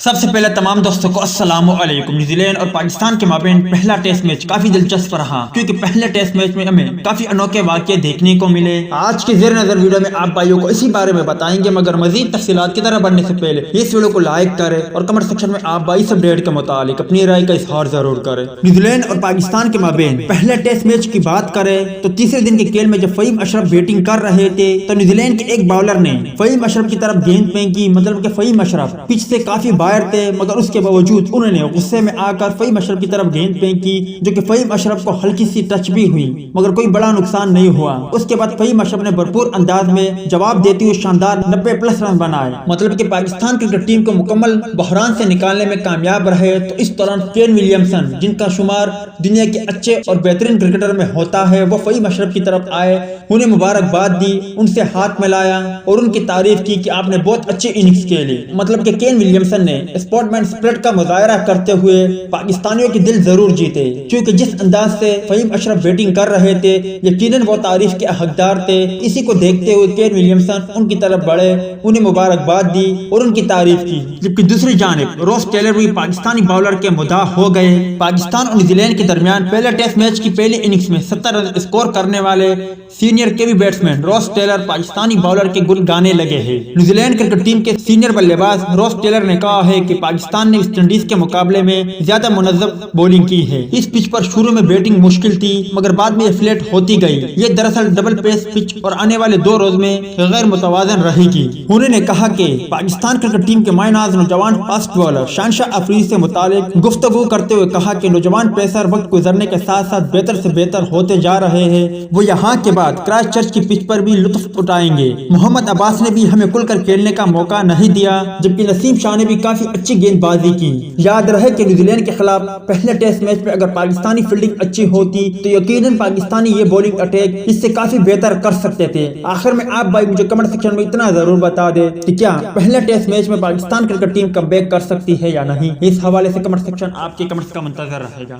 سب سے پہلے تمام دوستوں کو السلام علیکم۔ نیوزی لینڈ اور پاکستان کے مابین پہلا ٹیسٹ میچ کافی دلچسپ رہا کیونکہ پہلے ٹیسٹ میچ میں ہمیں کافی انوکھے واقعے دیکھنے کو ملے۔ آج کی زیر نظر ویڈیو میں آپ بھائیوں کو اسی بارے میں بتائیں گے، مگر مزید تفصیلات کی طرف بڑھنے سے پہلے اس ویڈیو کو لائک کریں اور کمنٹ سیکشن میں آپ بھائی اس اپڈیٹ کے متعلق اپنی رائے کا اظہار ضرور کریں۔ نیوزی لینڈ اور پاکستان کے مابین پہلے ٹیسٹ میچ کی بات کریں تو تیسرے دن کے کھیل میں جب فہیم اشرف بیٹنگ کر رہے تھے تو نیوزی لینڈ کے ایک باؤلر نے فہیم اشرف کی طرف گیند پھینکی، مطلب کہ فہیم اشرف پچ سے کافی باہر تھے، مگر اس کے باوجود انہوں نے غصے میں آ کر فہیم اشرف کی طرف گیند پھینکی جو کہ فہیم اشرف کو ہلکی سی ٹچ بھی ہوئی، مگر کوئی بڑا نقصان نہیں ہوا۔ اس کے بعد فہیم اشرف نے بھرپور انداز میں جواب دیتے ہوئے شاندار 90+ رن بنائے، مطلب کہ پاکستان کرکٹ ٹیم کو مکمل بحران سے نکالنے میں کامیاب رہے۔ تو اس دوران ولیمسن، جن کا شمار دنیا کے اچھے اور بہترین کرکٹر میں ہوتا ہے، وہ فہیم اشرف کی طرف آئے، انہیں مبارکباد دی، ان سے ہاتھ ملایا اور ان کی تعریف کی کہ آپ نے بہت اچھی اننگز کھیلی۔ مطلب کہ ولیمسن نے اسپورٹ مین اسپرٹ کا مظاہرہ کرتے ہوئے پاکستانیوں کے دل ضرور جیتے، کیونکہ جس انداز سے فہیم اشرف بیٹنگ کر رہے تھے یقیناً وہ تعریف کے حقدار تھے۔ اسی کو دیکھتے ہوئے ولیمسن ان کی طرف بڑھے، انہیں مبارکباد دی اور ان کی تعریف کی، جبکہ دوسری جانب ٹیلر بھی پاکستانی باؤلر کے مداح ہو گئے۔ پاکستان اور نیوزی لینڈ کے درمیان پہلے ٹیسٹ میچ کی پہلی اننگز میں 70 رن اسکور کرنے والے senior batsman Taylor Pakistani bowler کے گل گانے لگے ہیں۔ نیوزی لینڈ کرکٹ ٹیم کے سینئر بلے باز ٹیلر نے کہا ہے کہ پاکستان نے ویسٹ انڈیز کے مقابلے میں زیادہ منظم بولنگ کی ہے۔ اس پچ پر شروع میں بیٹنگ مشکل تھی، مگر بعد میں یہ فلیٹ ہوتی گئی۔ یہ دراصل ڈبل پیس پچ اور آنے والے 2 روز میں غیر متوازن رہے گی۔ انہوں نے کہا کہ پاکستان کرکٹ ٹیم کے مائع ناز نوجوان فاسٹ بالر شہنشاہ افریدی سے متعلق گفتگو کرتے ہوئے کہا کہ نوجوان پیسر وقت گزرنے کے ساتھ ساتھ بہتر سے بہتر ہوتے جا رہے ہیں۔ وہ یہاں کے بعد کرائسٹ چرچ کی پچ پر بھی لطف اٹھائیں گے۔ محمد عباس نے بھی ہمیں کھل کر کھیلنے کا موقع نہیں دیا، جبکہ نسیم شاہ نے بھی کافی اچھی گیند بازی کی۔ یاد رہے کہ نیوزی لینڈ کے خلاف پہلے ٹیسٹ میچ میں اگر پاکستانی فیلڈنگ اچھی ہوتی تو یقیناً پاکستانی یہ بولنگ اٹیک اس سے کافی بہتر کر سکتے تھے۔ آخر میں آپ بھائی مجھے کمنٹ سیکشن میں اتنا ضرور بتا دے کہ کیا پہلے ٹیسٹ میچ میں Pakistan cricket team come back کر سکتی ہے یا نہیں۔ اس حوالے سے کمنٹ سیکشن آپ کے کمنٹس کا منتظر رہے گا۔